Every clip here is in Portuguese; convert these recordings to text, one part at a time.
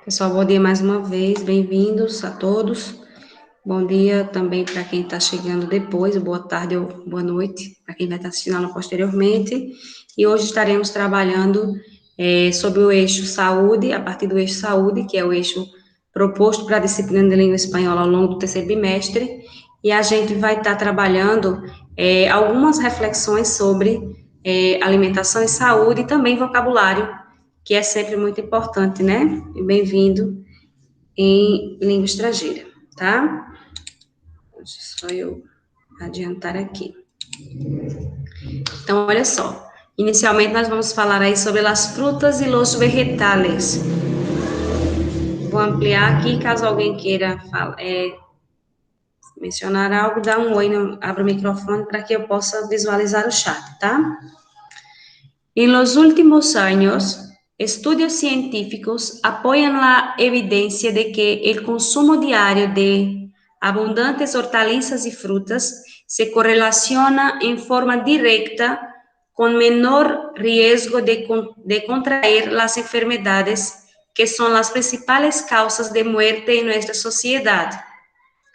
Pessoal, bom dia mais uma vez, bem-vindos a todos. Bom dia também para quem está chegando depois, boa tarde ou boa noite para quem vai estar assistindo aula posteriormente. E hoje estaremos trabalhando sobre o eixo saúde, a partir do eixo saúde, que é o eixo proposto para a disciplina de língua espanhola ao longo do terceiro bimestre. E a gente vai estar trabalhando algumas reflexões sobre alimentação e saúde e também vocabulário, que é sempre muito importante, né? E bem-vindo em língua estrangeira, tá? Deixa só eu adiantar aqui. Então, olha só. Inicialmente, nós vamos falar aí sobre as frutas e los vegetales. Vou ampliar aqui, caso alguém queira mencionar algo, dá um oi, abre o microfone para que eu possa visualizar o chat, tá? En los últimos años, estudios científicos apoyan la evidencia de que el consumo diario de abundantes hortalizas y frutas se correlaciona en forma directa con menor riesgo de contraer las enfermedades que son las principales causas de muerte en nuestra sociedad,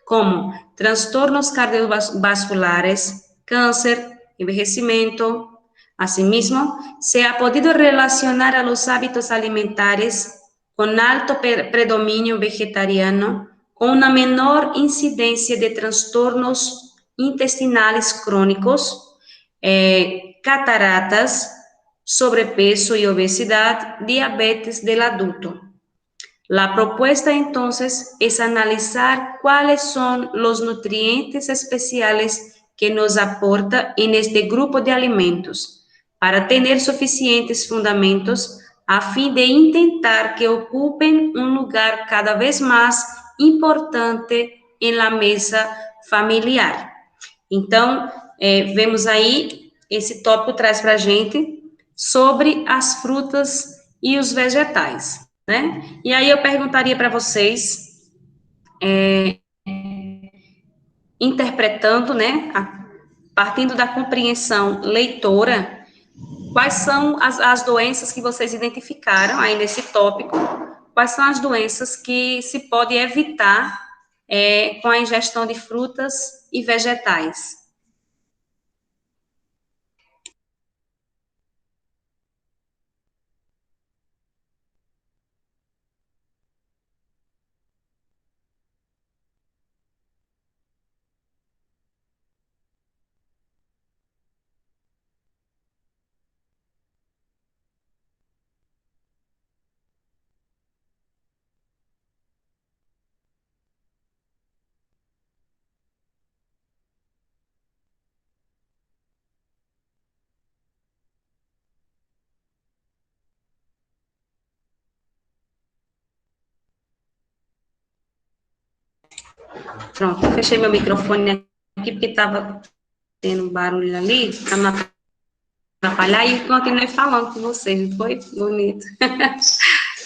como trastornos cardiovasculares, cáncer, envejecimiento. Asimismo, se ha podido relacionar a los hábitos alimentares con alto predominio vegetariano con una menor incidencia de trastornos intestinales crónicos, cataratas, sobrepeso y obesidad, diabetes del adulto. La propuesta entonces es analizar cuáles son los nutrientes especiales que nos aporta en este grupo de alimentos para tener suficientes fundamentos a fin de intentar que ocupen un lugar cada vez más importante en la mesa familiar. Então, vemos aí, esse tópico traz para a gente sobre as frutas e os vegetais, né? E aí eu perguntaria para vocês, interpretando, né, partindo da compreensão leitora, quais são as doenças que vocês identificaram aí nesse tópico, quais são as doenças que se pode evitar com a ingestão de frutas e vegetais. Pronto, eu fechei meu microfone aqui porque estava tendo barulho ali, para não atrapalhar, e continuei falando com vocês, foi bonito.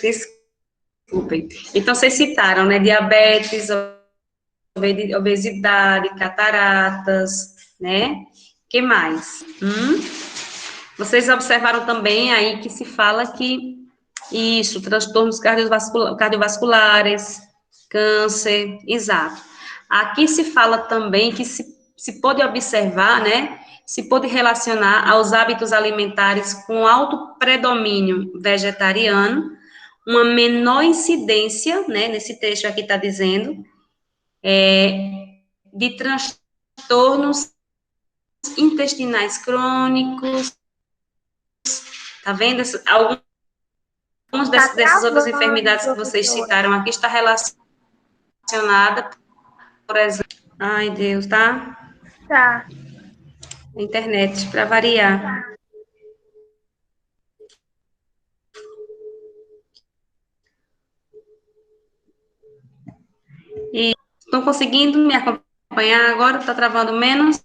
Desculpem. Então, vocês citaram, né, diabetes, obesidade, cataratas, né? Que mais? Vocês observaram também aí que se fala que isso, transtornos cardiovasculares, câncer, exato. Aqui se fala também que se pode observar, né, se pode relacionar aos hábitos alimentares com alto predomínio vegetariano, uma menor incidência, né, nesse trecho aqui está dizendo, de transtornos intestinais crônicos, tá vendo? Algumas Tá dessas outras travando, enfermidades que vocês professora. citaram aqui está relacionada, por exemplo, ai Deus, tá? Tá. Internet, para variar. E estão conseguindo me acompanhar agora? Está travando menos?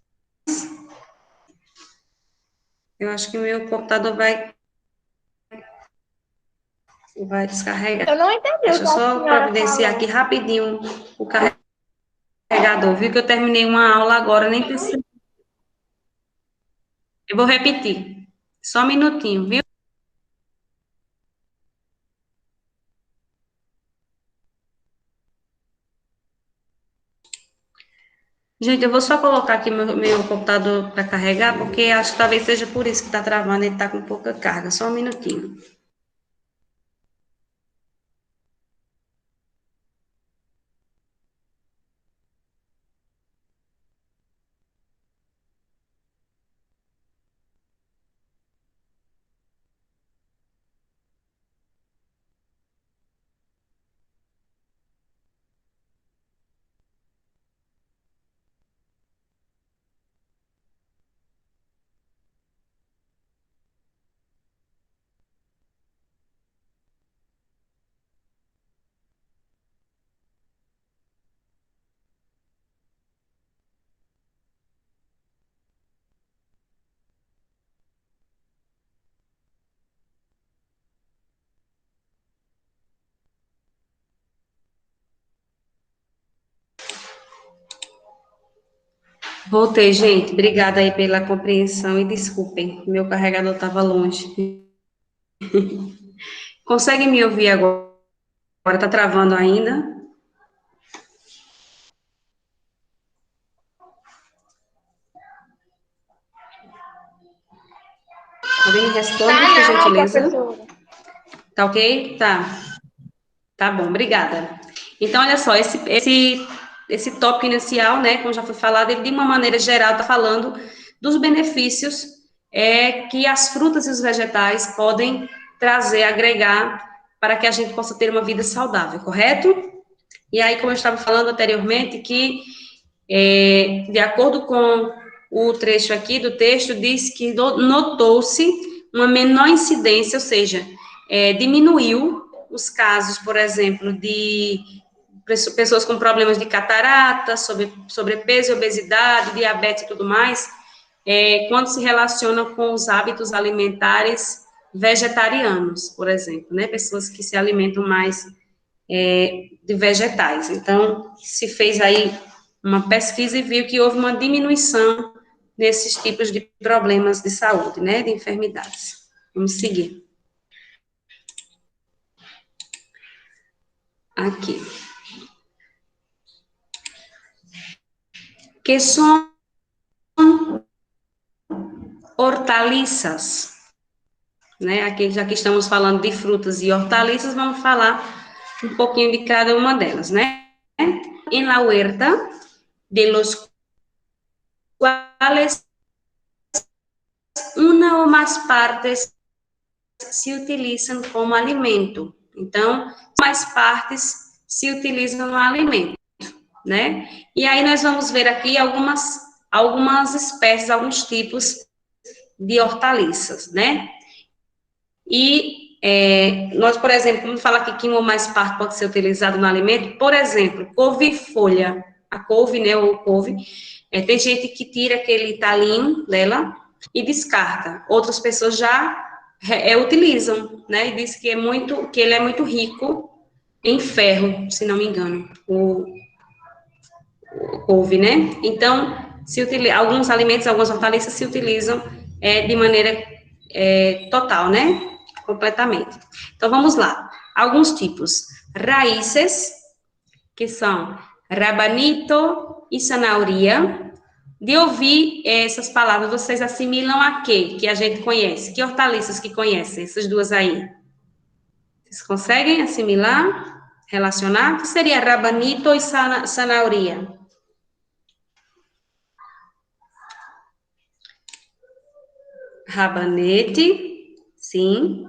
Eu acho que o meu computador vai descarregar. Eu não entendi o Deixa eu que a só senhora providenciar aqui falou. rapidinho o carregador. Viu que eu terminei uma aula agora, nem percebi. Eu vou repetir. Só um minutinho, viu? Gente, eu vou só colocar aqui meu computador para carregar, porque acho que talvez seja por isso que está travando, ele está com pouca carga. Só um minutinho. Voltei, gente. Obrigada aí pela compreensão e desculpem, meu carregador estava longe. Consegue me ouvir agora? Está travando ainda? Alguém responde, Tá por não, gentileza? professora. Tá ok? Tá. Tá bom, obrigada. Então, olha só, esse tópico inicial, né, como já foi falado, ele de uma maneira geral está falando dos benefícios que as frutas e os vegetais podem trazer, agregar, para que a gente possa ter uma vida saudável, correto? E aí, como eu estava falando anteriormente, que de acordo com o trecho aqui do texto, diz que notou-se uma menor incidência, ou seja, diminuiu os casos, por exemplo, de pessoas com problemas de catarata, sobrepeso, obesidade, diabetes e tudo mais, quando se relaciona com os hábitos alimentares vegetarianos, por exemplo, né? Pessoas que se alimentam mais de vegetais. Então, se fez aí uma pesquisa e viu que houve uma diminuição nesses tipos de problemas de saúde, né, de enfermidades. Vamos seguir. Aqui. Que são hortaliças, né? Aqui, já que estamos falando de frutas e hortaliças, vamos falar um pouquinho de cada uma delas, né? En la huerta, de los cuales una o más partes se utilizam como alimento. Então, mais partes se utilizam no alimento, né? E aí nós vamos ver aqui algumas espécies, alguns tipos de hortaliças, né? E nós, por exemplo, quando fala aqui que uma ou mais parte pode ser utilizado no alimento, por exemplo, couve-folha, a couve, né, ou couve, tem gente que tira aquele talinho dela e descarta. Outras pessoas já utilizam, né, e diz que que ele é muito rico em ferro, se não me engano, o couve, né? Então, alguns alimentos, algumas hortaliças se utilizam de maneira total, né? Completamente. Então, vamos lá. Alguns tipos. Raízes, que são rabanito e zanahoria. De ouvir essas palavras, vocês assimilam a quê? Que a gente conhece? Que hortaliças que conhecem? Essas duas aí. Vocês conseguem assimilar? Relacionar? O que seria rabanito e zanahoria? Rabanete, sim.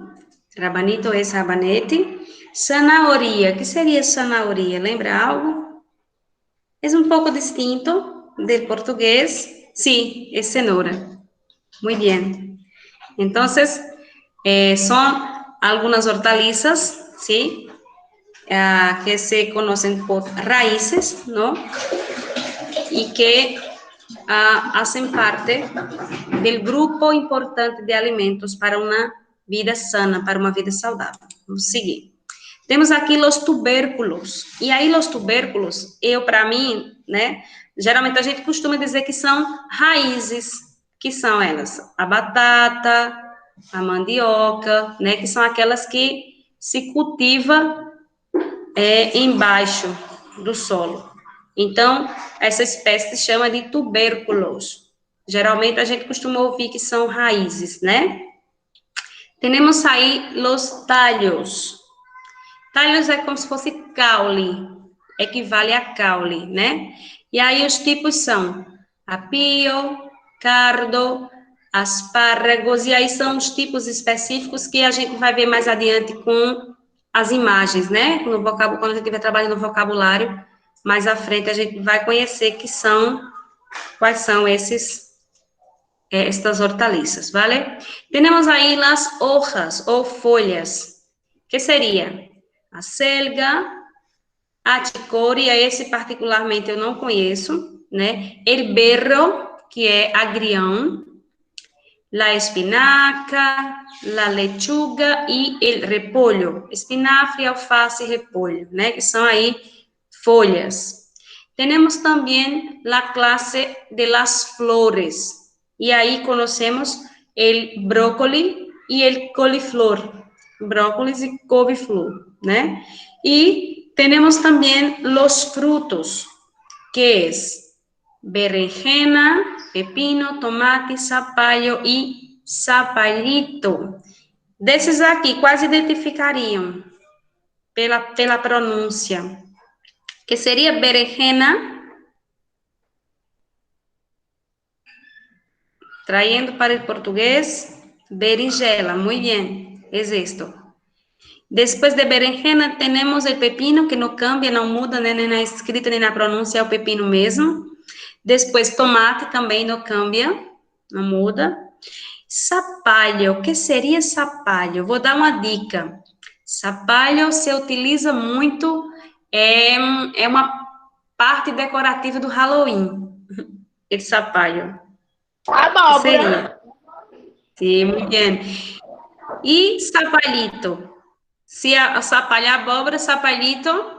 Rabanito é rabanete. Zanahoria, que seria zanahoria? Lembra algo? É um pouco distinto del português. Sí, es cenoura. Muy bien. Entonces, son algunas hortalizas, ¿sí? Que se conocen por raíces, ¿no? Y que hacen parte del grupo importante de alimentos para uma vida sana, para uma vida saudável. Vamos seguir. Temos aqui os tubérculos. E aí, os tubérculos, para mim, né, geralmente a gente costuma dizer que são raízes, que são elas, a batata, a mandioca, né, que são aquelas que se cultiva embaixo do solo. Então, essa espécie se chama de tubérculos. Geralmente, a gente costuma ouvir que são raízes, né? Temos aí os talhos. Talhos é como se fosse caule, equivale a caule, né? E aí os tipos são apio, cardo, aspargos, e aí são os tipos específicos que a gente vai ver mais adiante com as imagens, né? No vocábulo, quando a gente estiver trabalhando no vocabulário, mais à frente a gente vai conhecer quais são estas hortaliças, ¿vale? Temos aí as hojas ou folhas, que seria a selga, a chicoria, esse particularmente eu não conheço, né? El berro, que é agrião, la espinaca, la lechuga e el repolho, espinafre, alface e repolho, né? Que são aí folhas. Temos também a classe de las flores, e aí conhecemos el brócoli e el coliflor, brócolis e couve-flor, né? E temos também os frutos, que é berenjena, pepino, tomate, zapallo e zapallito. Desses aqui, quais identificariam pela pronúncia? Que seria berenjena, trayendo para o português, berinjela, muito bem, é isto. Depois de berenjena, temos o pepino, que não cambia, não muda, nem na escrita, nem na pronúncia, é o pepino mesmo. Depois, tomate também não cambia, não muda. Sapalho, o que seria sapalho? Vou dar uma dica. Sapalho se utiliza muito, é uma parte decorativa do Halloween, esse sapalho. Que seria? Sim, muito bem. E sapalhito? Se a sapalho é abóbora, sapalhito.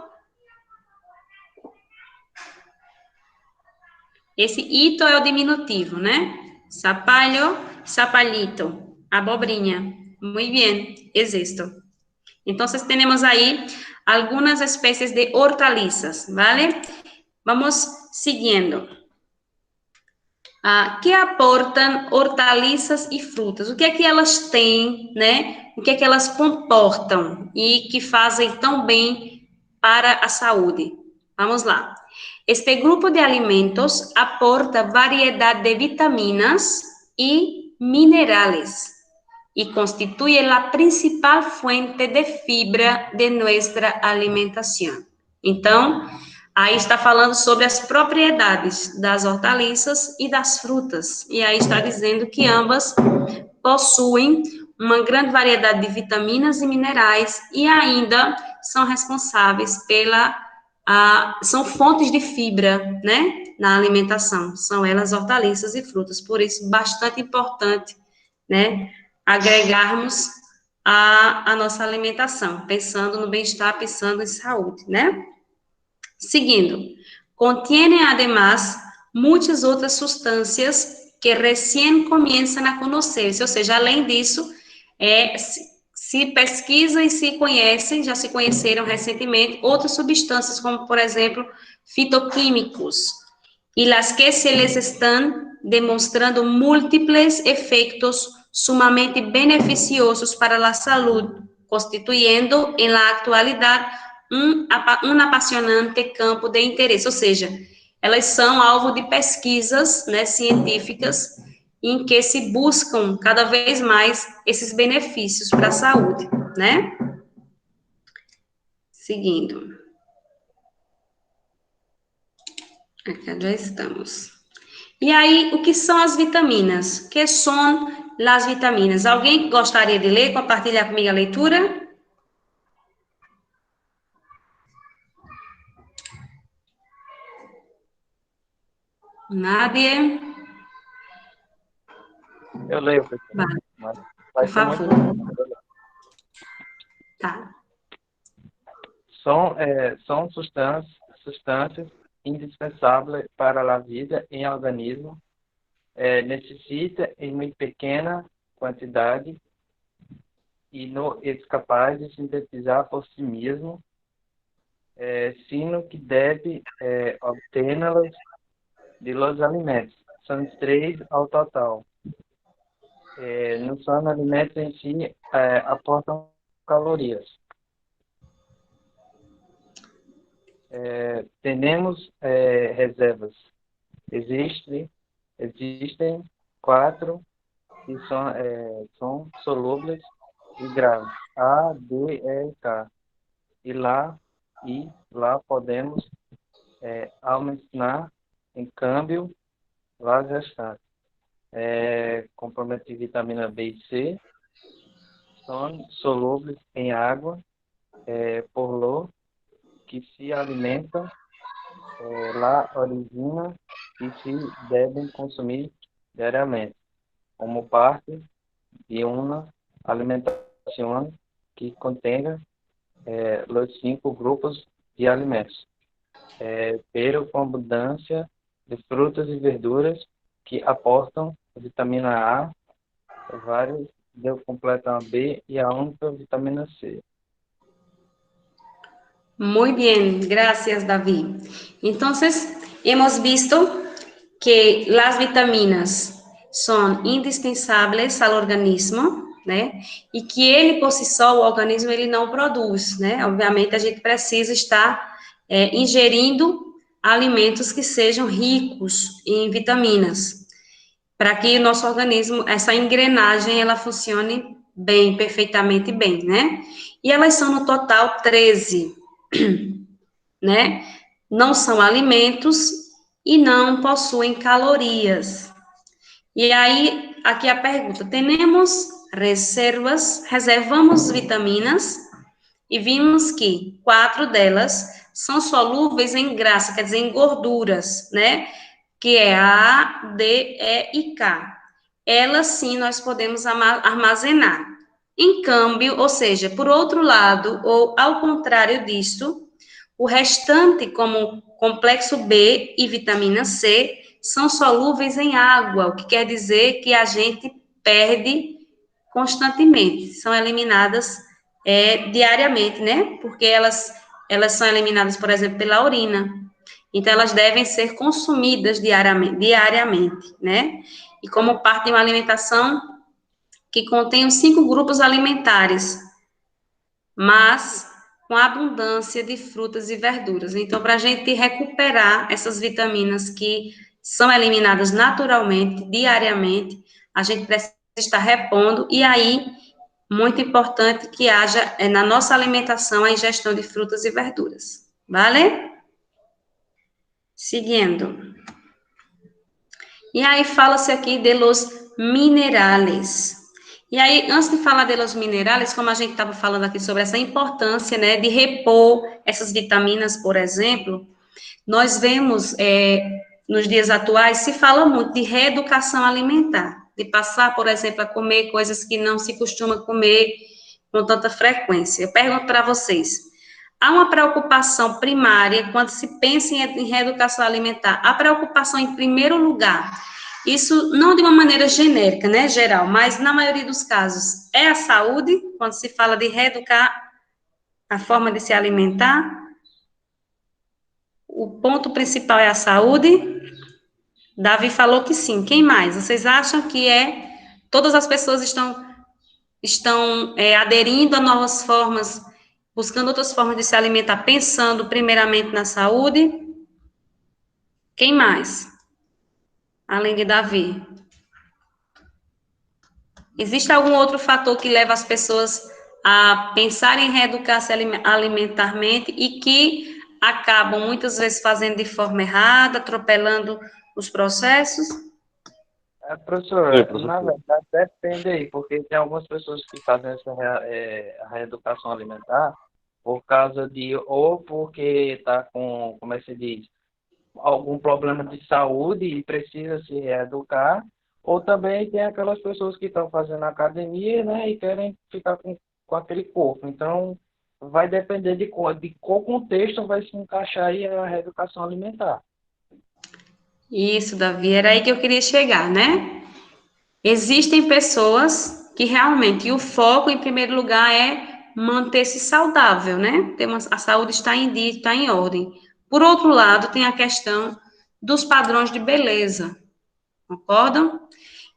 Esse ito é o diminutivo, né? Sapalho, sapalhito. Abobrinha. Muito bem, existo. Então, temos aí algumas espécies de hortalizas, ¿vale? Vamos seguindo. Que aportam hortaliças e frutas? O que é que elas têm, né? O que é que elas comportam e que fazem tão bem para a saúde? Vamos lá. Este grupo de alimentos aporta variedade de vitaminas e minerales e constitui a principal fuente de fibra de nossa alimentação. Então, aí está falando sobre as propriedades das hortaliças e das frutas. E aí está dizendo que ambas possuem uma grande variedade de vitaminas e minerais e ainda são responsáveis são fontes de fibra, né, na alimentação. São elas hortaliças e frutas, por isso bastante importante, né, agregarmos a nossa alimentação, pensando no bem-estar, pensando em saúde, né? Seguindo, contiene además muitas outras substâncias que recém começam a conhecer-se, ou seja, além disso, se pesquisa e se conhecem, já se conheceram recentemente outras substâncias, como, por exemplo, fitoquímicos, e as que se les estão demonstrando múltiples efeitos sumamente beneficiosos para a saúde, constituindo, em la atualidade, um apaixonante campo de interesse, ou seja, elas são alvo de pesquisas, né, científicas, em que se buscam cada vez mais esses benefícios para a saúde, né? Seguindo. Aqui já estamos. E aí, o que são as vitaminas? Que são as vitaminas? Alguém gostaria de ler, compartilhar comigo a leitura? Nadie? Eu leio, pessoal. Vai, Vai por ser muito favor. rápido. Tá. São substâncias indispensáveis para a vida em organismo. Necessita em muito pequena quantidade e não é capaz de sintetizar por si mesmo sino que deve obtê-las de los alimentos. São 3 ao total. Não são alimentos em si, aportam calorias. Temos reservas. Existem 4 que são solúveis e graves. A, D, E e K. E lá podemos almacenar, em câmbio, as restantes. Complemento de vitamina B e C são solúveis em água, por lo que se alimentam, lá origina e se devem consumir diariamente, como parte de uma alimentação que contenha os 5 grupos de alimentos, pero com abundância de frutas e verduras que aportam vitamina A, vários completam a B e a única vitamina C. Muy bien, gracias David. Entonces, hemos visto que las vitaminas son indispensáveis ao organismo, né? E que ele, por si só, o organismo, ele não produz, né? Obviamente, a gente precisa estar ingerindo alimentos que sejam ricos em vitaminas, para que o nosso organismo, essa engrenagem, ela funcione bem, perfeitamente bem, né? E elas são, no total, 13, né? Não são alimentos e não possuem calorias. E aí, aqui a pergunta: temos reservamos vitaminas e vimos que 4 delas são solúveis em grasa, quer dizer, em gorduras, né? Que é A, D, E e K. Elas sim nós podemos armazenar. Em câmbio, ou seja, por outro lado, ou ao contrário disso, o restante, como complexo B e vitamina C, são solúveis em água, o que quer dizer que a gente perde constantemente, são eliminadas diariamente, né? Porque elas são eliminadas, por exemplo, pela urina. Então, elas devem ser consumidas diariamente, né? E como parte de uma alimentação que contém os 5 grupos alimentares, mas com abundância de frutas e verduras. Então, para a gente recuperar essas vitaminas que são eliminadas naturalmente, diariamente, a gente precisa estar repondo, e aí, muito importante que haja na nossa alimentação a ingestão de frutas e verduras. Vale? Seguindo. E aí fala-se aqui de los minerales. E aí, antes de falar de los minerales, como a gente estava falando aqui sobre essa importância, né, de repor essas vitaminas, por exemplo, nós vemos, nos dias atuais, se fala muito de reeducação alimentar, de passar, por exemplo, a comer coisas que não se costuma comer com tanta frequência. Eu pergunto para vocês, há uma preocupação primária quando se pensa em reeducação alimentar? A preocupação em primeiro lugar, isso não de uma maneira genérica, né, geral, mas na maioria dos casos, é a saúde, quando se fala de reeducar a forma de se alimentar? O ponto principal é a saúde? Davi falou que sim. Quem mais? Vocês acham que todas as pessoas estão aderindo a novas formas, buscando outras formas de se alimentar, pensando primeiramente na saúde? Quem mais? Além de Davi. Existe algum outro fator que leva as pessoas a pensar em reeducar-se alimentarmente e que acabam muitas vezes fazendo de forma errada, atropelando os processos? Professora, na verdade, depende aí, porque tem algumas pessoas que fazem essa reeducação alimentar por causa de, ou porque está com, como é que se diz, algum problema de saúde e precisa se reeducar, ou também tem aquelas pessoas que estão fazendo academia, né, e querem ficar com aquele corpo. Então, vai depender de qual contexto vai se encaixar aí a reeducação alimentar. Isso, Davi, era aí que eu queria chegar, né? Existem pessoas que realmente o foco, em primeiro lugar, é manter-se saudável, né? A saúde está em dia, está em ordem. Por outro lado, tem a questão dos padrões de beleza, concordam?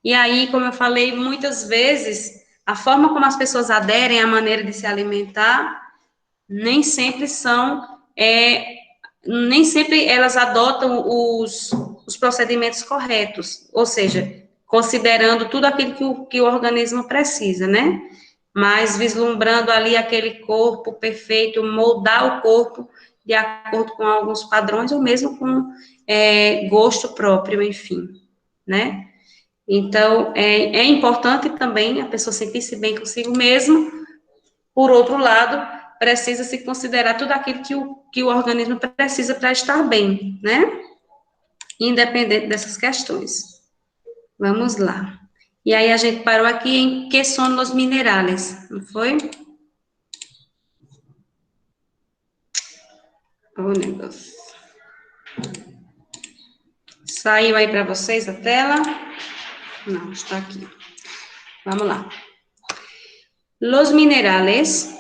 E aí, como eu falei, muitas vezes, a forma como as pessoas aderem à maneira de se alimentar, nem sempre nem sempre elas adotam os procedimentos corretos, ou seja, considerando tudo aquilo que o organismo precisa, né? Mas vislumbrando ali aquele corpo perfeito, moldar o corpo de acordo com alguns padrões, ou mesmo com gosto próprio, enfim, né? Então, é importante também a pessoa sentir-se bem consigo mesmo. Por outro lado, precisa se considerar tudo aquilo que o organismo precisa para estar bem, né? Independente dessas questões. Vamos lá. E aí a gente parou aqui em que são os minerais, não foi? Oh, negócio. Saiu aí para vocês a tela? Não, está aqui. Vamos lá. Los minerales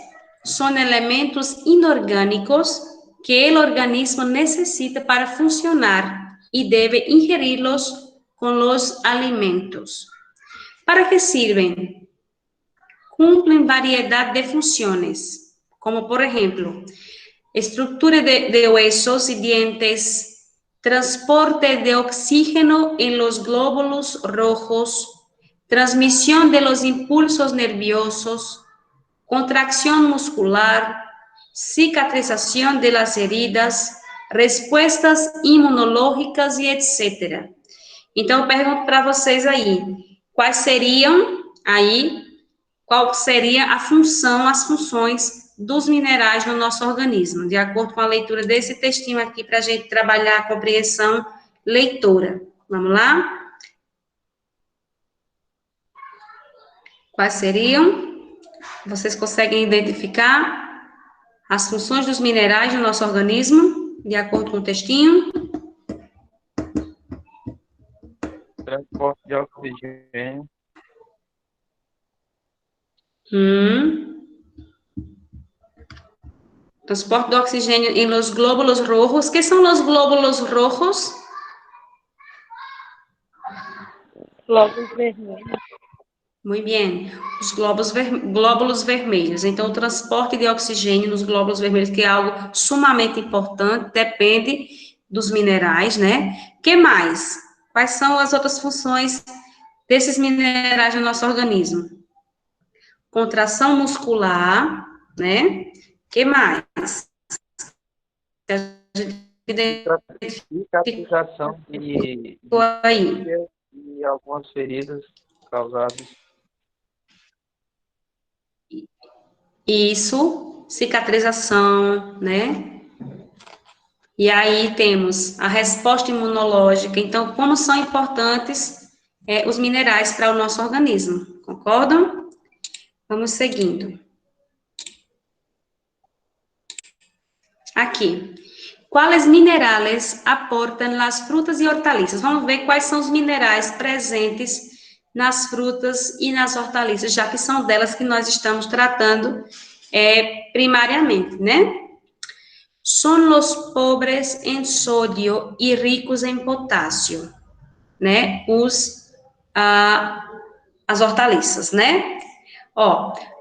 son elementos inorgánicos que el organismo necesita para funcionar y debe ingerirlos con los alimentos. ¿Para qué sirven? Cumplen variedad de funciones, como por ejemplo, estructura de huesos y dientes, transporte de oxígeno en los glóbulos rojos, transmisión de los impulsos nerviosos, contracción muscular, cicatrización de las heridas, respostas imunológicas e etc. Então, eu pergunto para vocês aí, qual seria a função, as funções dos minerais no nosso organismo, de acordo com a leitura desse textinho aqui, para a gente trabalhar a compreensão leitora. Vamos lá? Quais seriam? Vocês conseguem identificar as funções dos minerais no nosso organismo, de acordo com o textinho? Transporte de oxigênio. Transporte de oxigênio em los glóbulos rojos. Que são os glóbulos rojos? Glóbulos vermelhos. Muito bem. Os glóbulos vermelhos. Então, o transporte de oxigênio nos glóbulos vermelhos, que é algo sumamente importante, depende dos minerais, né? Que mais? Quais são as outras funções desses minerais no nosso organismo? Contração muscular, né? Que mais? Cicatrização de e algumas feridas causadas. Isso, cicatrização, né? E aí temos a resposta imunológica. Então, como são importantes os minerais para o nosso organismo, concordam? Vamos seguindo. Aqui. Quais minerais aportam as frutas e hortaliças? Vamos ver quais são os minerais presentes nas frutas e nas hortaliças, já que são delas que nós estamos tratando primariamente, né? São os pobres em sódio e ricos em potássio, né? As hortaliças, né?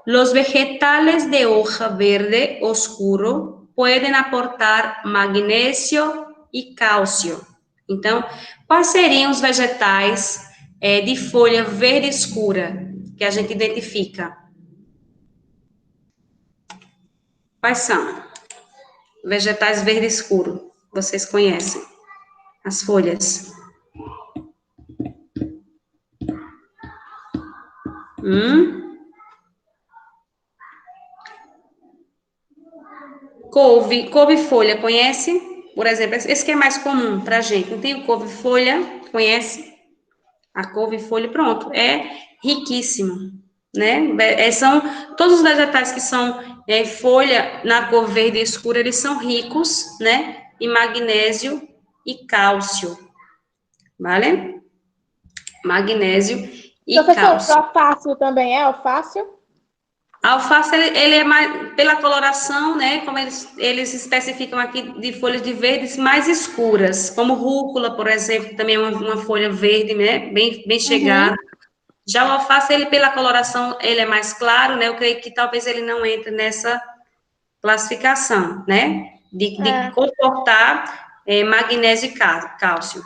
Los vegetales de hoja verde oscuro pueden aportar magnésio e cálcio. Então, quais seriam os vegetais de folha verde escura que a gente identifica? Quais são? Vegetais verde escuro, vocês conhecem? As folhas. Couve-folha, conhece? Por exemplo, esse que é mais comum para a gente. Não tem o couve-folha? Conhece? A couve-folha, pronto, é riquíssimo, né? São todos os vegetais que são folha na cor verde escura, eles são ricos, né? Em magnésio e cálcio, vale? Magnésio e Professor, cálcio. alfácio também é alfácio? A alface, ele é mais, pela coloração, né, como eles especificam aqui de folhas de verdes mais escuras, como rúcula, por exemplo, que também é uma folha verde, né, bem chegada. Uhum. Já o alface, ele pela coloração, ele é mais claro, né, eu creio que talvez ele não entre nessa classificação, né, de É. comportar magnésio e cálcio.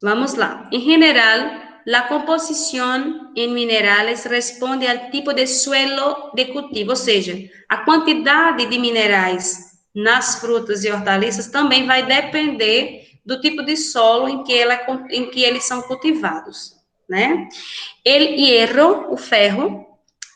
Vamos lá. En general, la composición en minerales responde al tipo de suelo de cultivo, ou seja, a quantidade de minerais nas frutas e hortaliças também vai depender do tipo de solo em que eles são cultivados, né? El hierro, o ferro,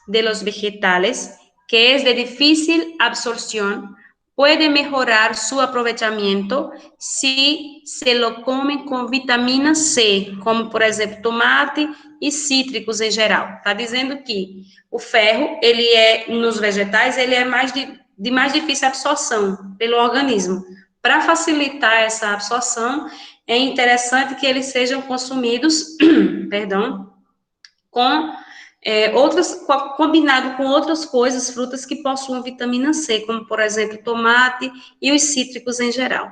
de los vegetales, que es de difícil absorción, puede mejorar su aprovechamiento si se lo come com vitamina C, como, por exemplo, tomate e cítricos em geral. Está dizendo que o ferro, ele é, nos vegetais, ele é de mais difícil absorção pelo organismo. Para facilitar essa absorção, é interessante que eles sejam consumidos, perdão, com combinado com outras coisas, frutas que possuam vitamina C, como, por exemplo, tomate e os cítricos em geral,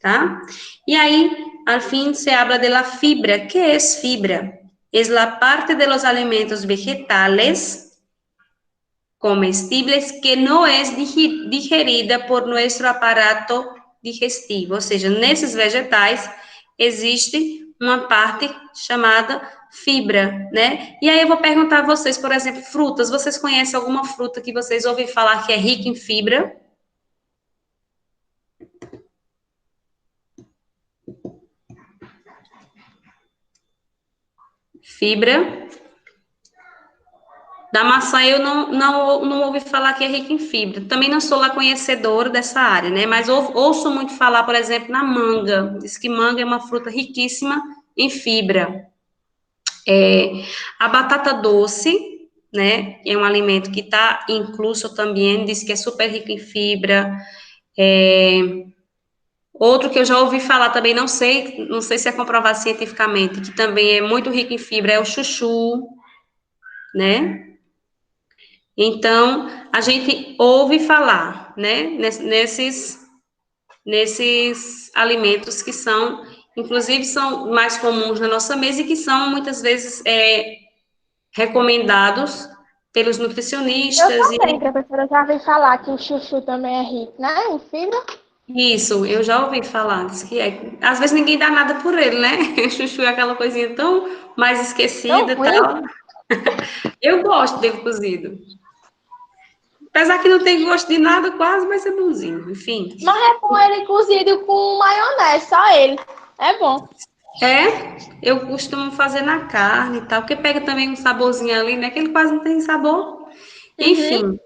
tá? E aí, al fin, se habla de la fibra. ¿Qué es fibra? Es la parte de los alimentos vegetales comestibles que no es digerida por nuestro aparato digestivo, ou seja, nesses vegetais existe uma parte chamada fibra, né? E aí eu vou perguntar a vocês, por exemplo, frutas, vocês conhecem alguma fruta que vocês ouvem falar que é rica em fibra? Fibra. Da maçã eu não ouvi falar que é rica em fibra. Também não sou lá conhecedora dessa área, né? Mas ouço muito falar, por exemplo, na manga. Diz que manga é uma fruta riquíssima em fibra. A batata doce, né? É um alimento que está incluso também, diz que é super rico em fibra. Outro que eu já ouvi falar também, não sei se é comprovado cientificamente, que também é muito rico em fibra, é o chuchu, né? Então, a gente ouve falar, né, nesses alimentos que são, inclusive, são mais comuns na nossa mesa e que são, muitas vezes, recomendados pelos Eu nutricionistas. também, professora, já ouvi falar que o chuchu também é rico, né? Em fibra. Isso, eu já ouvi falar, diz que às vezes ninguém dá nada por ele, né? Chuchu é aquela coisinha tão mais Tão esquecida e ruim. tal. Eu gosto dele cozido. Apesar que não tem gosto de nada quase, mas é bonzinho, enfim. Mas é bom ele cozido com maionese, só ele. É bom. Eu costumo fazer na carne e tal, porque pega também um saborzinho ali, né? Que ele quase não tem sabor. Uhum. Enfim,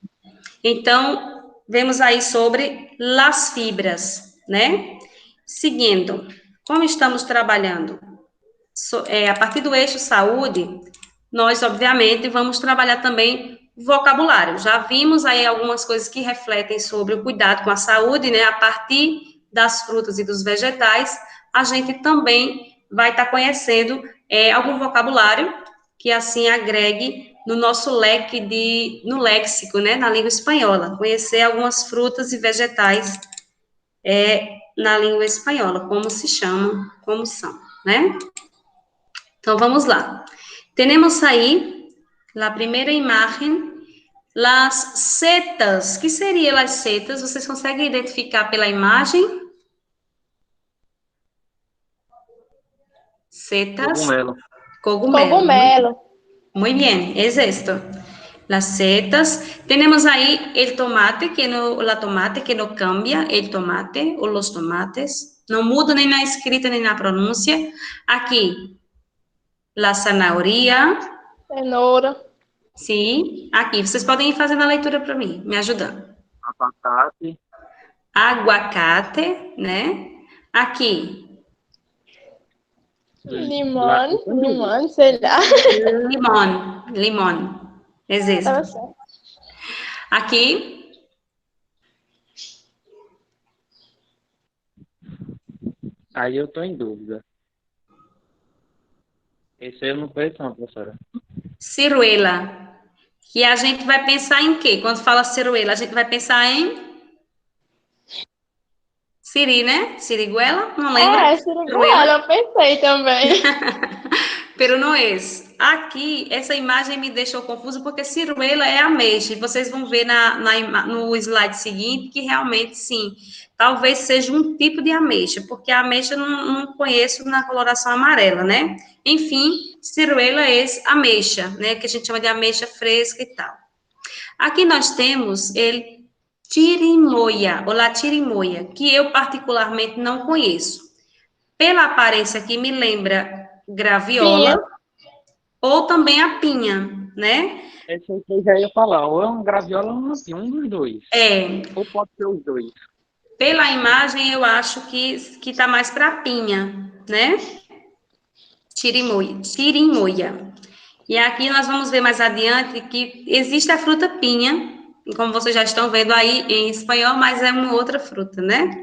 então, vemos aí sobre las fibras, né? Seguindo, como estamos trabalhando a partir do eixo saúde, nós, obviamente, vamos trabalhar também vocabulário. Já vimos aí algumas coisas que refletem sobre o cuidado com a saúde, né? A partir das frutas e dos vegetais, a gente também vai estar conhecendo algum vocabulário que assim agregue no nosso leque no léxico, né? Na língua espanhola. Conhecer algumas frutas e vegetais na língua espanhola, como se chamam, como são, né? Então, vamos lá. Temos aí a primeira imagem, as setas. O que seriam as setas? Vocês conseguem identificar pela imagem? Setas, Cogumelo. cogumelo. Cogumelo. Muy bien, es esto. Las setas. Tenemos ahí el tomate, la tomate que no cambia, el tomate o los tomates. No muda nem na escrita nem na pronúncia. Aqui, la zanahoria. Cenoura. Sim, aqui. Vocês podem ir fazendo a leitura para mim, me ajudando. Abacate. Aguacate, né? Aqui, Limão. Limão, sei lá. limão, limão. Tava Existe. certo. Aqui, Aí eu tô em dúvida. Esse eu não conheço não, professora. ciruela. Que a gente vai pensar em quê? Quando fala ciruela, a gente vai pensar em siri, né? Siriguela? Não lembra? Siriguela, eu pensei também. Pero não é. Aqui, essa imagem me deixou confusa porque ciruela é ameixa. E vocês vão ver no slide seguinte que realmente, sim, talvez seja um tipo de ameixa, porque a ameixa não conheço na coloração amarela, né? Enfim, ciruela é ameixa, né? Que a gente chama de ameixa fresca e tal. Aqui nós temos ele tirimoia, ou latirimoia, que eu particularmente não conheço. Pela aparência aqui, me lembra graviola, Pinha. ou também a pinha, né? Esse aí que eu já ia falar, ou é um graviola ou um dos dois. É, Ou pode ser os dois. pela imagem eu acho que tá mais para pinha, né? Tirimoia. E aqui nós vamos ver mais adiante que existe a fruta pinha, como vocês já estão vendo aí em espanhol, mas é uma outra fruta, né?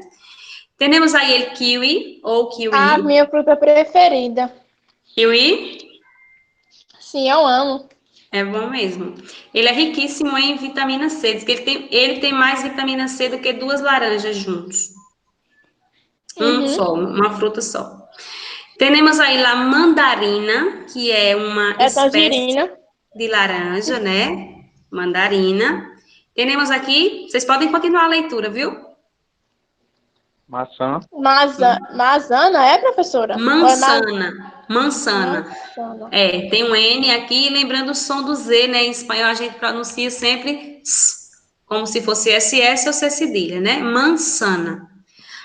Temos aí ele kiwi, ou A kiwi. minha fruta preferida. Kiwi Sim, eu amo. é bom mesmo. Ele é riquíssimo em vitamina C. Diz que ele tem mais vitamina C do que 2 laranjas juntos. Um Uhum. só, uma fruta só. Temos aí a mandarina, que é uma É espécie tangerina. de laranja, né? Mandarina. Temos aqui, vocês podem continuar a leitura, viu? Maçã. Mazana é, professora? Ou é Mansana. maçana? É, tem um N aqui, lembrando o som do Z, né? Em espanhol a gente pronuncia sempre s, como se fosse SS ou C cedilha, né? Mansana.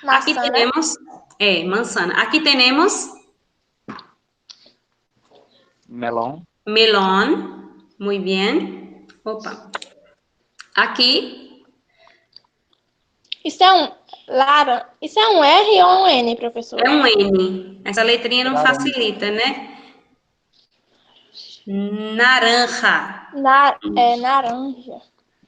Aqui Maçã, né? temos, manzana. Aqui temos Melão. melón, muy bien. Opa. Aqui, Isso é um Isso é um R ou um N, é professora? um N. Essa letrinha não Laranja. facilita, né? Naranja. É naranja.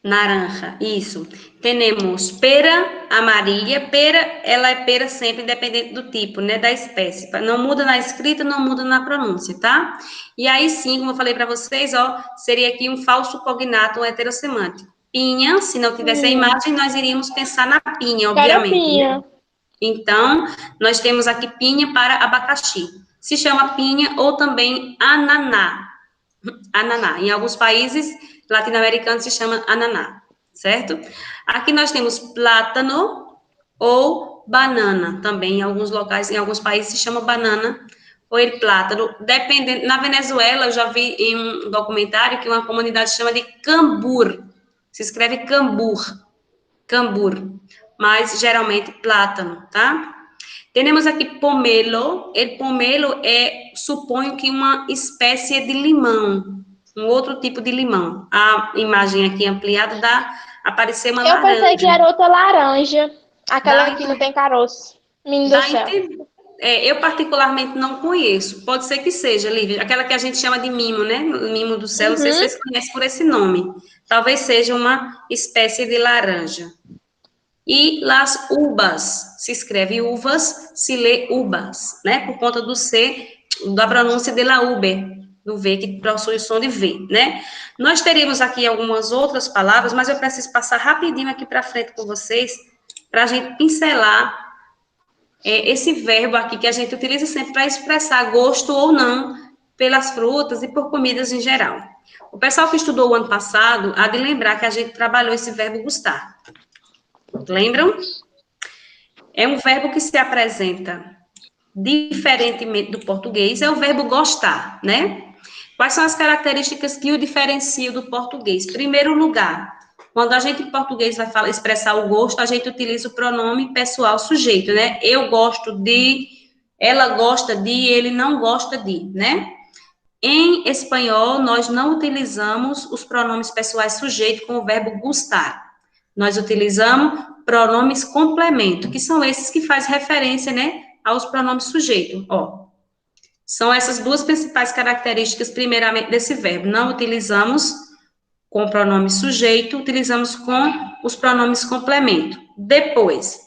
Naranja, isso. Temos pera amarilla. Pera, ela é pera sempre, independente do tipo, né? Da espécie. Não muda na escrita, não muda na pronúncia, tá? E aí sim, como eu falei para vocês, ó, seria aqui um falso cognato, um heterossemântico. Pinha, se não tivesse a imagem, nós iríamos pensar na pinha, obviamente, né? Carapinha. Então, nós temos aqui pinha para abacaxi. Se chama pinha ou também ananá. Ananá. Em alguns países latino-americanos se chama ananá, certo? Aqui nós temos plátano ou banana também. Em alguns locais, em alguns países se chama banana ou ele plátano. Dependendo, na Venezuela, eu já vi em um documentário que uma comunidade chama de cambur. Se escreve cambur, mas geralmente plátano, tá? Temos aqui pomelo. El pomelo é, suponho que uma espécie de limão, um outro tipo de limão. A imagem aqui ampliada dá aparecer uma Eu pensei que laranja. era outra laranja. Aquela Dá, que não tem caroço. Menino do dá céu. eu particularmente não conheço. Pode ser que seja, Lívia. Aquela que a gente chama de mimo, né? Mimo do céu. Não sei se Uhum. vocês conhecem por esse nome. Talvez seja uma espécie de laranja. E las uvas, se escreve uvas, se lê ubas, né? Por conta do C, da pronúncia de la ube, do V, que possui o som de V, né? Nós teríamos aqui algumas outras palavras, mas eu preciso passar rapidinho aqui para frente com vocês, para a gente pincelar esse verbo aqui que a gente utiliza sempre para expressar gosto ou não pelas frutas e por comidas em geral. O pessoal que estudou o ano passado há de lembrar que a gente trabalhou esse verbo gustar. Lembram? É um verbo que se apresenta diferentemente do português, é o verbo gostar, né? Quais são as características que o diferenciam do português? Primeiro lugar, quando a gente em português vai expressar o gosto, a gente utiliza o pronome pessoal sujeito, né? Eu gosto de, ela gosta de, ele não gosta de, né? Em espanhol, nós não utilizamos os pronomes pessoais sujeito com o verbo gustar. Nós utilizamos pronomes complemento, que são esses que faz referência, né, aos pronomes sujeito. Ó, são essas duas principais características, primeiramente, desse verbo. Não utilizamos com o pronome sujeito, utilizamos com os pronomes complemento. Depois,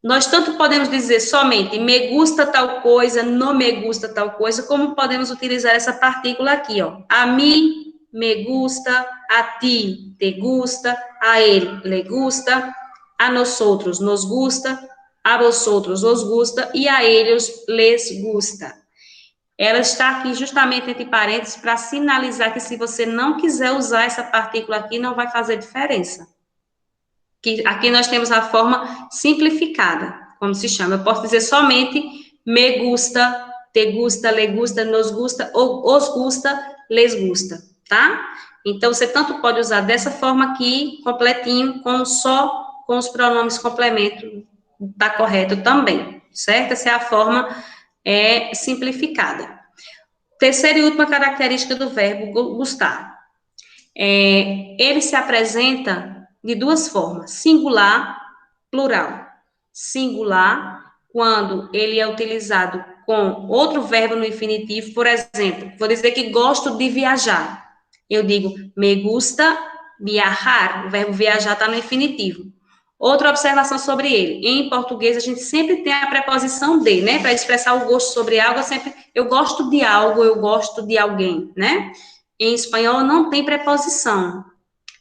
nós tanto podemos dizer somente me gusta tal coisa, não me gusta tal coisa, como podemos utilizar essa partícula aqui, ó. A mim me gusta, a ti, te gusta, a él, le gusta, a nosotros, nos gusta, a vosotros, os gusta, e a eles, les gusta. Ela está aqui justamente entre parênteses para sinalizar que se você não quiser usar essa partícula aqui, não vai fazer diferença. Que aqui nós temos a forma simplificada, como se chama. Eu posso dizer somente me gusta, te gusta, le gusta, nos gusta, ou os gusta, les gusta, tá? Então, você tanto pode usar dessa forma aqui, completinho, como só com os pronomes complemento, tá correto também, certo? Essa é a forma simplificada. Terceira e última característica do verbo gustar. Ele se apresenta de duas formas, singular, plural. Singular, quando ele é utilizado com outro verbo no infinitivo, por exemplo, vou dizer que gosto de viajar. Eu digo, me gusta viajar, o verbo viajar está no infinitivo. Outra observação sobre ele. Em português, a gente sempre tem a preposição de, né? Para expressar o gosto sobre algo, eu gosto de algo, eu gosto de alguém, né? Em espanhol, não tem preposição.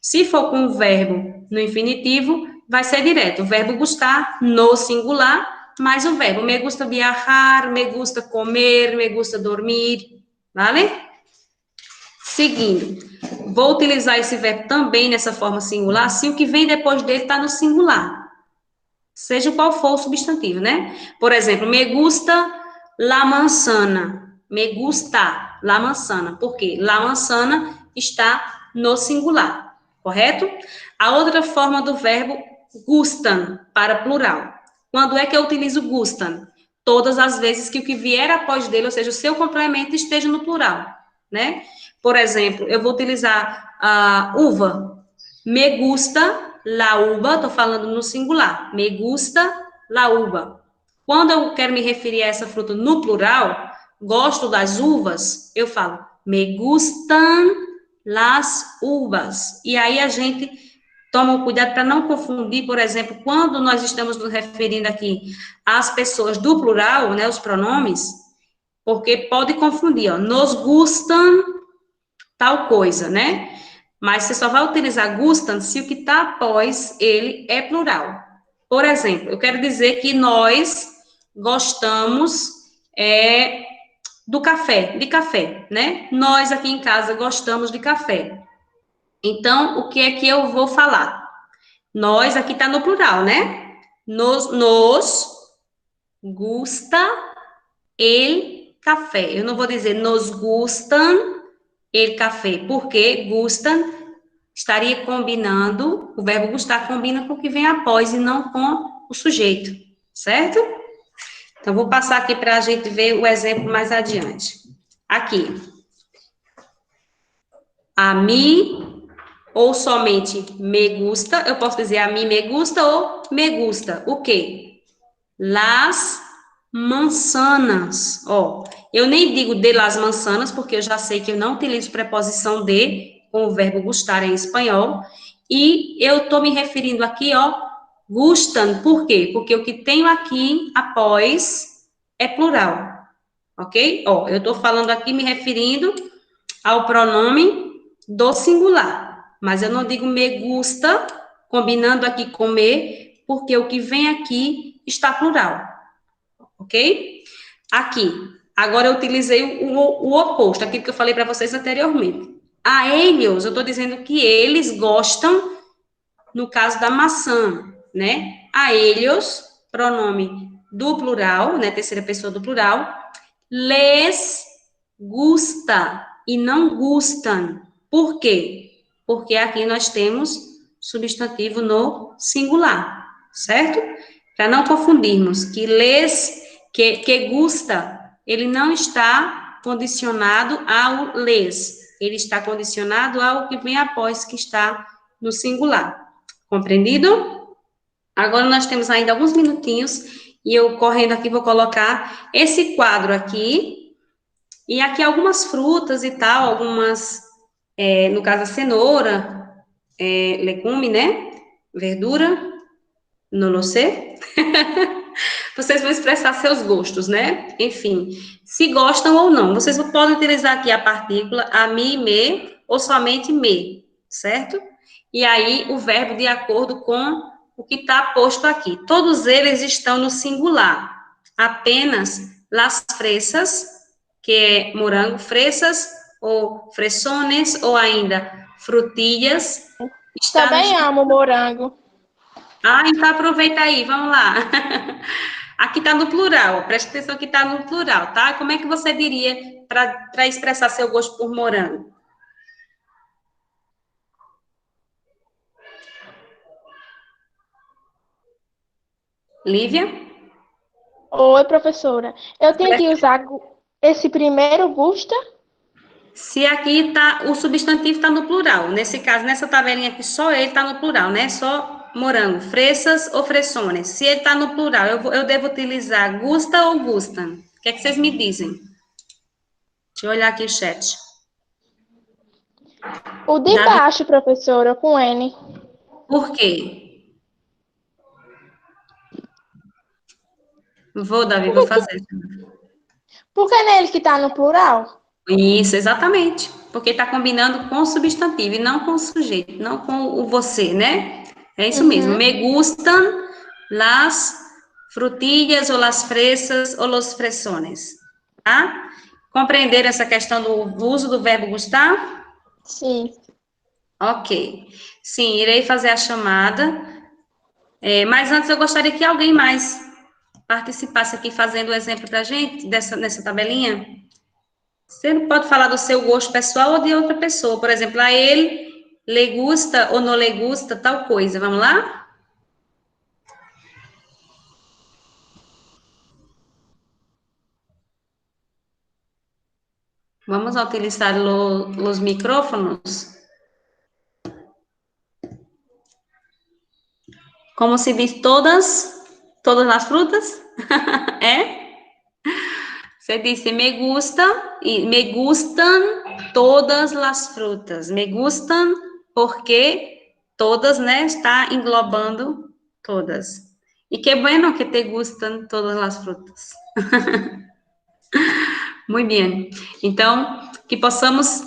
Se for com o verbo no infinitivo, vai ser direto. O verbo gustar no singular, mais o verbo. Me gusta viajar, me gusta comer, me gusta dormir, vale? Seguindo, vou utilizar esse verbo também nessa forma singular, se o que vem depois dele está no singular. Seja qual for o substantivo, né? Por exemplo, me gusta la manzana. Me gusta la manzana. Por quê? La manzana está no singular, correto? A outra forma do verbo gustan, para plural. Quando é que eu utilizo gustan? Todas as vezes que o que vier após dele, ou seja, o seu complemento, esteja no plural, né? Por exemplo, eu vou utilizar a uva. Me gusta la uva, estou falando no singular. Me gusta la uva. Quando eu quero me referir a essa fruta no plural, gosto das uvas, eu falo me gustan las uvas. E aí a gente toma o cuidado para não confundir, por exemplo, quando nós estamos nos referindo aqui às pessoas do plural, né, os pronomes, porque pode confundir, ó, nos gustam tal coisa, né? Mas você só vai utilizar gustam se o que está após ele é plural. Por exemplo, eu quero dizer que nós gostamos de café, né? Nós aqui em casa gostamos de café. Então, o que é que eu vou falar? Nós aqui está no plural, né? Nos gusta el café. Eu não vou dizer nos gustam el café, porque gustam estaria combinando, o verbo gustar combina com o que vem após e não com o sujeito, certo? Então, vou passar aqui para a gente ver o exemplo mais adiante. Aqui. A mim, ou somente me gusta, eu posso dizer a mim me gusta ou me gusta. O quê? Las manzanas. Ó, eu nem digo de las manzanas, porque eu já sei que eu não utilizo preposição de com o verbo gustar em espanhol. E eu estou me referindo aqui, ó, gustam. Por quê? Porque o que tenho aqui após é plural. Ok? Ó, eu estou falando aqui, me referindo ao pronome do singular. Mas eu não digo me gusta, combinando aqui com me, porque o que vem aqui está plural. Ok? Aqui. Agora eu utilizei o oposto, aquilo que eu falei para vocês anteriormente. A eles, eu estou dizendo que eles gostam, no caso da maçã, né? A eles, pronome do plural, né? Terceira pessoa do plural, les gusta e não gustam. Por quê? Porque aqui nós temos substantivo no singular, certo? Para não confundirmos que les, que gusta, ele não está condicionado ao les, ele está condicionado ao que vem após, que está no singular. Compreendido? Agora nós temos ainda alguns minutinhos e eu correndo aqui vou colocar esse quadro aqui e aqui algumas frutas e tal, algumas, no caso a cenoura, legume, né? Verdura, não lo sei. Vocês vão expressar seus gostos, né? Enfim, se gostam ou não. Vocês podem utilizar aqui a partícula a mim, me, ou somente me, certo? E aí, o verbo de acordo com o que está posto aqui. Todos eles estão no singular. Apenas las fresas, que é morango, fresas ou fressones, ou ainda frutilhas, está no... Também amo morango. Ah, então aproveita aí, vamos lá. Aqui está no plural, preste atenção que está no plural, tá? Como é que você diria para expressar seu gosto por morango? Lívia? Oi, professora. Eu tenho que usar esse primeiro gusta? Se aqui tá, o substantivo está no plural, nesse caso, nessa tabelinha aqui, só ele está no plural, né? Só morango, fresas ou fressones. Se ele está no plural, eu devo utilizar gusta ou gustam? O que é que vocês me dizem? Deixa eu olhar aqui o chat. O de Davi, baixo, professora, com N. por quê? Davi, vou fazer. Por que nele que tá no plural? Isso, exatamente. Porque está combinando com o substantivo e não com o sujeito, não com o você, né? É isso mesmo. Uhum. Me gustan las frutillas ou las fresas ou los fresones. Tá? Compreenderam essa questão do uso do verbo gustar? Sim. Ok. Sim, irei fazer a chamada. Mas antes eu gostaria que alguém mais participasse aqui fazendo o exemplo para a gente nessa tabelinha. Você não pode falar do seu gosto pessoal ou de outra pessoa. Por exemplo, a ele le gusta ou não le gusta tal coisa. Vamos lá? Vamos utilizar os micrófonos. Como se diz todas as frutas? É? Você disse me gusta e me gustan todas as frutas. Me gustan porque todas, né, está englobando todas. E que bueno que te gustan todas as frutas. Muito bem. Então, que possamos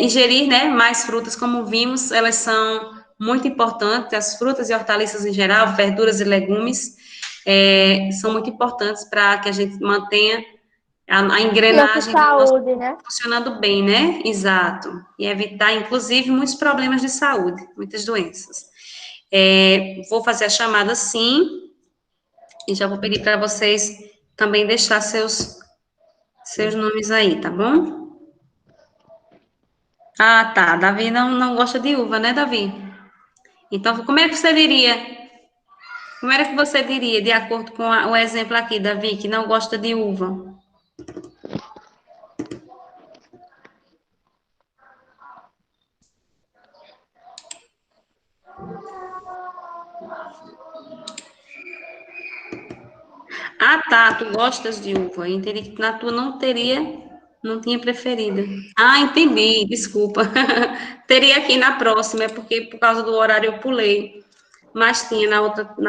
ingerir, né, mais frutas, como vimos, elas são muito importantes, as frutas e hortaliças em geral, verduras e legumes, são muito importantes para que a gente mantenha a Nossa engrenagem do nosso saúde, né? funcionando bem, né? Exato. E evitar, inclusive, muitos problemas de saúde, muitas doenças. Vou fazer a chamada sim, e já vou pedir para vocês também deixar seus nomes aí, tá bom? Ah, tá. Davi não gosta de uva, né, Davi? Então, como é que você diria? Como era que você diria, de acordo com o exemplo aqui, Davi, que não gosta de uva? Ah, tá. Tu gostas de uva. Eu entendi que na tua não tinha preferida. Ah, entendi. Desculpa. Teria aqui na próxima, é porque por causa do horário eu pulei. Mas tinha na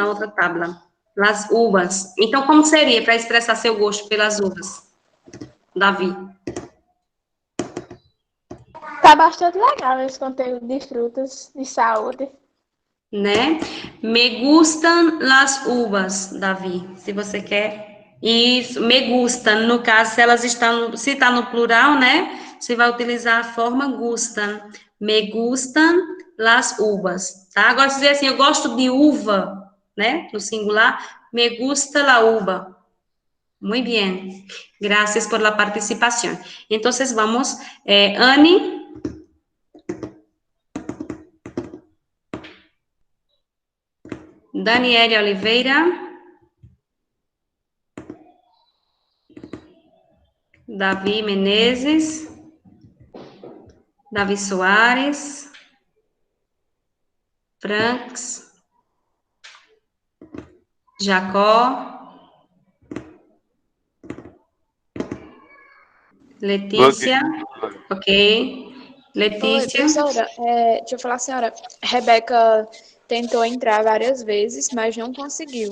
outra tábua. Las uvas. Então, como seria para expressar seu gosto pelas uvas, Davi? Tá bastante legal esse conteúdo de frutas de saúde. Né? Me gustan las uvas, Davi, se você quer. Isso, me gustan, no caso, se elas estão, se está no plural, né? Você vai utilizar a forma gustan. Me gustan las uvas, tá? Agora, se dizer assim, eu gosto de uva, né? No singular, me gusta la uva. Muy bien. Gracias por la participación. Entonces, vamos, Anne. Daniele Oliveira. Davi Menezes. Davi Soares. Franks. Jacó. Letícia. Ok. Oi, Letícia. professora. Deixa eu falar, senhora. Rebeca tentou entrar várias vezes, mas não conseguiu.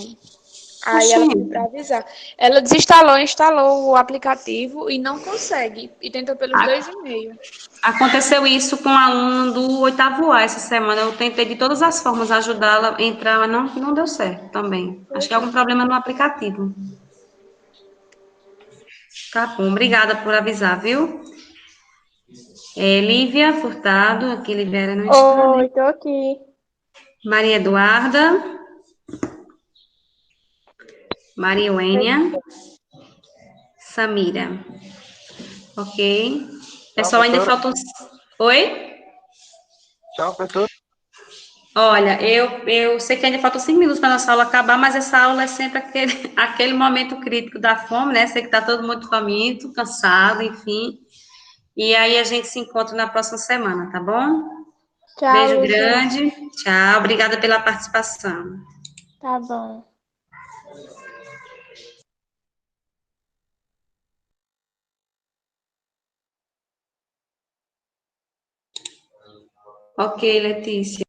Aí ela Oxê, pediu para avisar. Ela desinstalou, instalou o aplicativo e não consegue. E tentou pelos a- 2 e-mails. aconteceu isso com a aluna do oitavo A essa semana. Eu tentei de todas as formas ajudá-la a entrar, mas não deu certo também. Acho que é algum problema no aplicativo. Tá bom, obrigada por avisar, viu? Lívia Furtado, aqui Libera não está, né? Oi, tô aqui. Maria Eduarda, Maria Eugênia, Samira. Ok. Tchau, Pessoal, ainda professora. faltam. Oi? Tchau, professora. Olha, eu sei que ainda faltam 5 minutos para nossa aula acabar, mas essa aula é sempre aquele momento crítico da fome, né? Sei que está todo mundo faminto, cansado, enfim. E aí a gente se encontra na próxima semana, tá bom? Tchau, Beijo Luzia. grande. Tchau. Obrigada pela participação. Tá bom. Ok, Letícia.